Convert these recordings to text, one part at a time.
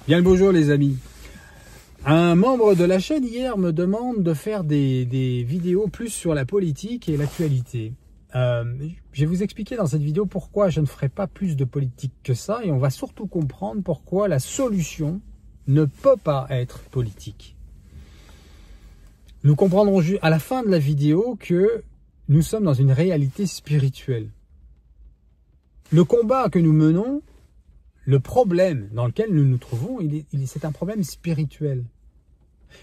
Bien le bonjour les amis. Un membre de la chaîne hier me demande de faire des vidéos plus sur la politique et l'actualité. Je vais vous expliquer dans cette vidéo pourquoi je ne ferai pas plus de politique que ça et on va surtout comprendre pourquoi la solution ne peut pas être politique. Nous comprendrons à la fin de la vidéo que nous sommes dans une réalité spirituelle. Le combat que nous menons, le problème dans lequel nous nous trouvons, c'est un problème spirituel.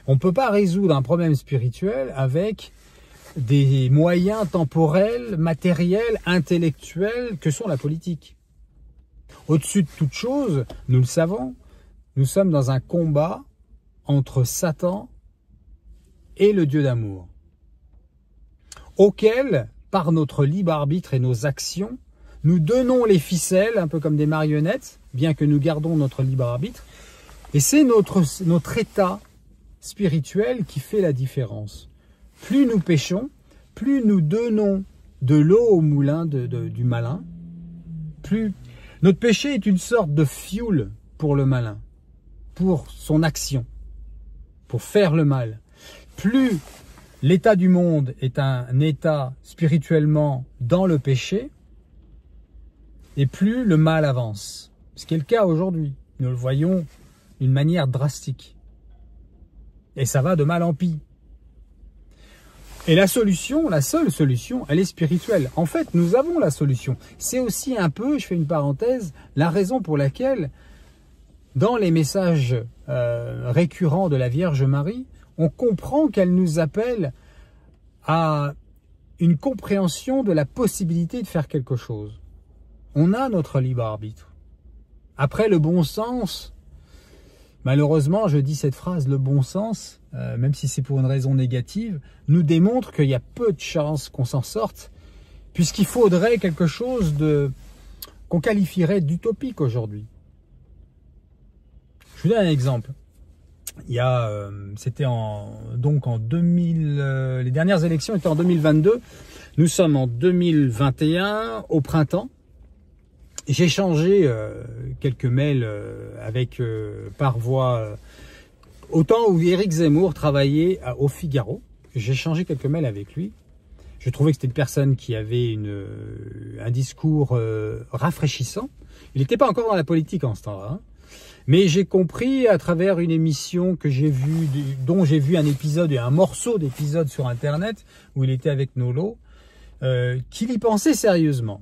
On ne peut pas résoudre un problème spirituel avec des moyens temporels, matériels, intellectuels que sont la politique. Au-dessus de toute chose, nous le savons, nous sommes dans un combat entre Satan et le Dieu d'amour, auquel, par notre libre arbitre et nos actions, nous donnons les ficelles, un peu comme des marionnettes, bien que nous gardons notre libre arbitre. Et c'est notre état spirituel qui fait la différence. Plus nous péchons, plus nous donnons de l'eau au moulin du malin, plus notre péché est une sorte de fioul pour le malin, pour son action, pour faire le mal. Plus l'état du monde est un état spirituellement dans le péché, et plus le mal avance. Ce qui est le cas aujourd'hui. Nous le voyons d'une manière drastique. Et ça va de mal en pis. Et la solution, la seule solution, elle est spirituelle. En fait, nous avons la solution. C'est aussi un peu, je fais une parenthèse, la raison pour laquelle, dans les messages récurrents de la Vierge Marie, on comprend qu'elle nous appelle à une compréhension de la possibilité de faire quelque chose. On a notre libre arbitre. Après, le bon sens, malheureusement, je dis cette phrase, le bon sens, même si c'est pour une raison négative, nous démontre qu'il y a peu de chances qu'on s'en sorte, puisqu'il faudrait quelque chose qu'on qualifierait d'utopique aujourd'hui. Je vous donne un exemple. C'était donc en 2000, les dernières élections étaient en 2022. Nous sommes en 2021, au printemps. J'ai échangé quelques mails par voie, au temps où Éric Zemmour travaillait au Figaro. J'ai échangé quelques mails avec lui. Je trouvais que c'était une personne qui avait un discours rafraîchissant. Il n'était pas encore dans la politique en ce temps-là, hein. Mais j'ai compris à travers une émission que j'ai vue, dont j'ai vu un épisode et un morceau d'épisode sur Internet où il était avec Nolo, qu'il y pensait sérieusement.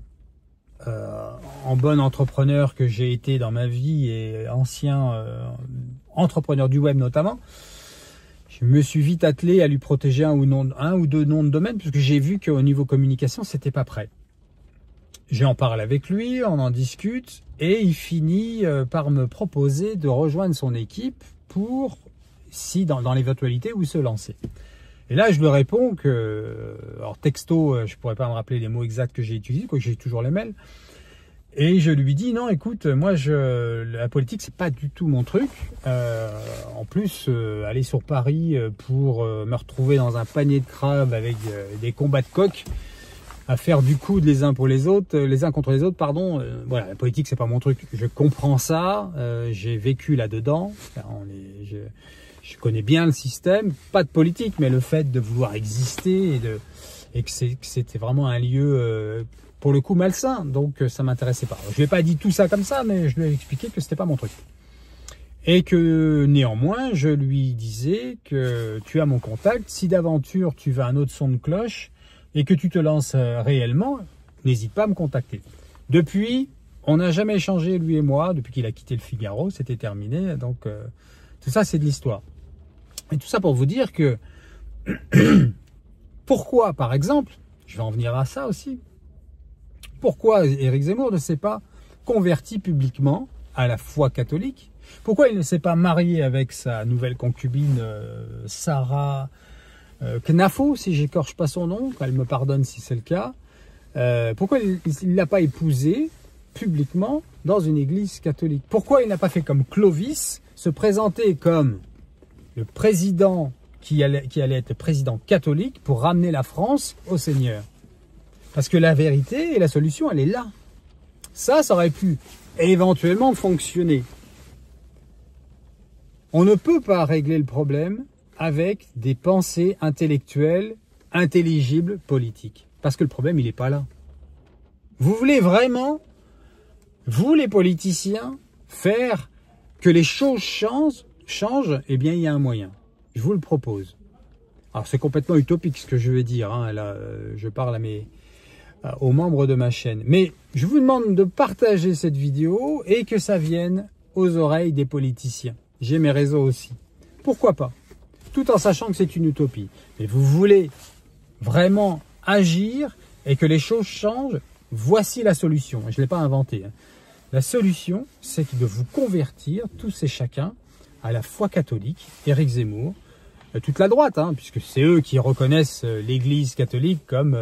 En bon entrepreneur que j'ai été dans ma vie et ancien entrepreneur du web notamment, je me suis vite attelé à lui protéger un ou deux noms de domaine puisque j'ai vu qu'au niveau communication c'était pas prêt. J'en parle avec lui, on en discute et il finit par me proposer de rejoindre son équipe pour, si dans l'éventualité, où se lancer. Et là, je lui réponds que, alors texto, je pourrais pas me rappeler les mots exacts que j'ai utilisés, quoique j'ai toujours les mails. Et je lui dis, non, écoute, moi, la politique, c'est pas du tout mon truc. En plus, aller sur Paris pour me retrouver dans un panier de crabes avec des combats de coqs, à faire du coude les uns contre les autres, pardon. Voilà, la politique, c'est pas mon truc. Je comprends ça, j'ai vécu là-dedans. Je connais bien le système, pas de politique, mais le fait de vouloir exister et que c'était vraiment un lieu, pour le coup, malsain. Donc, ça m'intéressait pas. Je lui ai pas dit tout ça comme ça, mais je lui ai expliqué que c'était pas mon truc. Et que, néanmoins, je lui disais que tu as mon contact. Si d'aventure, tu veux un autre son de cloche et que tu te lances réellement, n'hésite pas à me contacter. Depuis, on n'a jamais échangé, lui et moi, depuis qu'il a quitté le Figaro, c'était terminé. Donc, tout ça, c'est de l'histoire. Et tout ça pour vous dire que pourquoi, par exemple, je vais en venir à ça aussi, pourquoi Éric Zemmour ne s'est pas converti publiquement à la foi catholique? Pourquoi il ne s'est pas marié avec sa nouvelle concubine Sarah Knafo, si j'écorche pas son nom, qu'elle me pardonne si c'est le cas? Pourquoi il ne l'a pas épousée publiquement dans une église catholique? Pourquoi il n'a pas fait comme Clovis, se présenter comme le président qui allait être président catholique pour ramener la France au Seigneur? Parce que la vérité et la solution, elle est là. Ça aurait pu éventuellement fonctionner. On ne peut pas régler le problème avec des pensées intellectuelles, intelligibles, politiques. Parce que le problème, il n'est pas là. Vous voulez vraiment, vous les politiciens, faire que les choses changent, eh bien il y a un moyen. Je vous le propose. Alors c'est complètement utopique ce que je vais dire, hein. Là je parle aux membres de ma chaîne. Mais je vous demande de partager cette vidéo et que ça vienne aux oreilles des politiciens. J'ai mes réseaux aussi. Pourquoi pas? Tout en sachant que c'est une utopie. Mais vous voulez vraiment agir et que les choses changent, voici la solution. Je ne l'ai pas inventée, hein. La solution, c'est de vous convertir, tous et chacun, à la foi catholique, Éric Zemmour, toute la droite, hein, puisque c'est eux qui reconnaissent l'Église catholique comme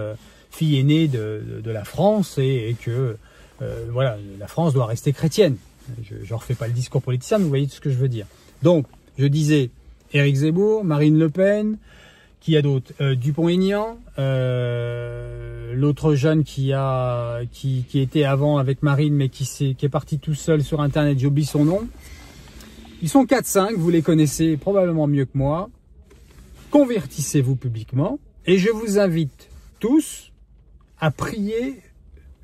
fille aînée de la France et que voilà, la France doit rester chrétienne. Je ne refais pas le discours politicien, mais vous voyez tout ce que je veux dire. Donc, je disais Éric Zemmour, Marine Le Pen, qui a d'autres, Dupont-Aignan, l'autre jeune qui était avant avec Marine, mais qui est parti tout seul sur Internet, j'oublie son nom. Ils sont 4-5, vous les connaissez probablement mieux que moi. Convertissez-vous publiquement et je vous invite tous à prier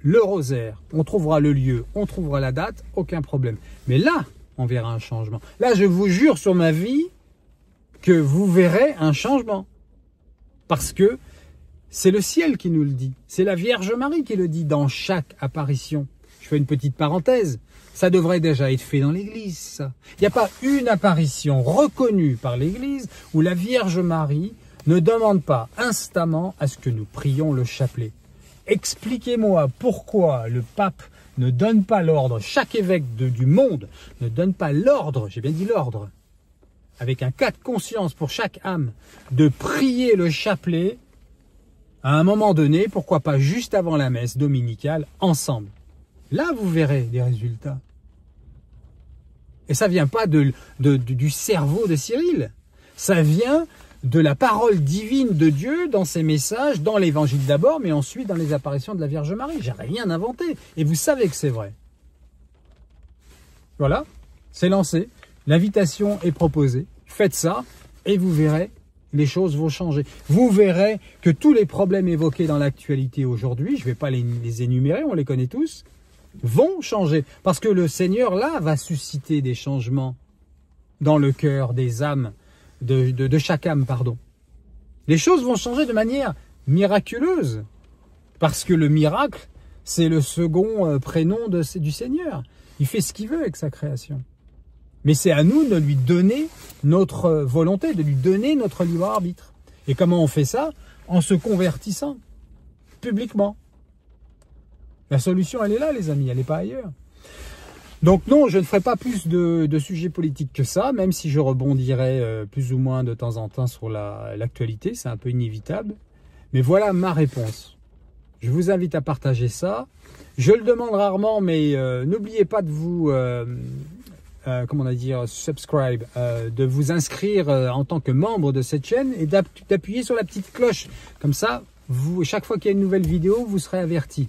le rosaire. On trouvera le lieu, on trouvera la date, aucun problème. Mais là, on verra un changement. Là, je vous jure sur ma vie que vous verrez un changement. Parce que c'est le ciel qui nous le dit. C'est la Vierge Marie qui le dit dans chaque apparition. Je fais une petite parenthèse. Ça devrait déjà être fait dans l'Église, ça. Il n'y a pas une apparition reconnue par l'Église où la Vierge Marie ne demande pas instamment à ce que nous prions le chapelet. Expliquez-moi pourquoi le pape ne donne pas l'ordre, chaque évêque du monde ne donne pas l'ordre, j'ai bien dit l'ordre, avec un cas de conscience pour chaque âme, de prier le chapelet à un moment donné, pourquoi pas juste avant la messe dominicale, ensemble. Là, vous verrez des résultats. Et ça vient pas du cerveau de Cyril. Ça vient de la parole divine de Dieu dans ses messages, dans l'évangile d'abord, mais ensuite dans les apparitions de la Vierge Marie. J'ai rien inventé. Et vous savez que c'est vrai. Voilà, c'est lancé. L'invitation est proposée. Faites ça et vous verrez, les choses vont changer. Vous verrez que tous les problèmes évoqués dans l'actualité aujourd'hui, je ne vais pas les énumérer, on les connaît tous, vont changer. Parce que le Seigneur, là, va susciter des changements dans le cœur des âmes, de chaque âme, pardon. Les choses vont changer de manière miraculeuse. Parce que le miracle, c'est le second prénom du Seigneur. Il fait ce qu'il veut avec sa création. Mais c'est à nous de lui donner notre volonté, de lui donner notre libre arbitre. Et comment on fait ça? En se convertissant publiquement. La solution, elle est là, les amis, elle n'est pas ailleurs. Donc non, je ne ferai pas plus de sujets politiques que ça, même si je rebondirai plus ou moins de temps en temps sur l'actualité, c'est un peu inévitable. Mais voilà ma réponse. Je vous invite à partager ça. Je le demande rarement, mais n'oubliez pas de vous... comment on va dire, subscribe, de vous inscrire en tant que membre de cette chaîne et d'appuyer sur la petite cloche. Comme ça, chaque fois qu'il y a une nouvelle vidéo, vous serez averti.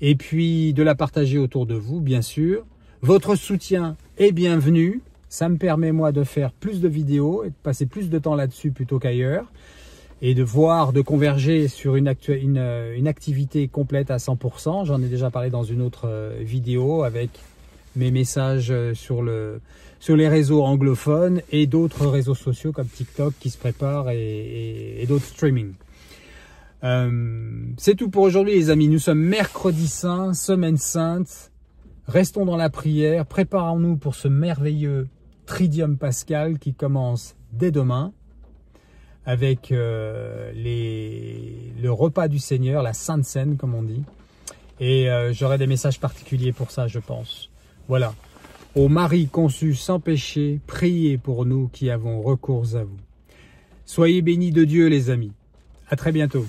Et puis de la partager autour de vous, bien sûr. Votre soutien est bienvenu. Ça me permet, moi, de faire plus de vidéos et de passer plus de temps là-dessus plutôt qu'ailleurs. Et de converger sur une activité complète à 100%. J'en ai déjà parlé dans une autre vidéo avec mes messages sur les réseaux anglophones et d'autres réseaux sociaux comme TikTok qui se préparent et d'autres streaming. C'est tout pour aujourd'hui, les amis. Nous sommes mercredi saint, semaine sainte. Restons dans la prière. Préparons-nous pour ce merveilleux Tridium Pascal qui commence dès demain avec le repas du Seigneur, la Sainte Seine comme on dit. Et j'aurai des messages particuliers pour ça, je pense. Voilà. Ô Marie conçue sans péché, priez pour nous qui avons recours à vous. Soyez bénis de Dieu, les amis. À très bientôt.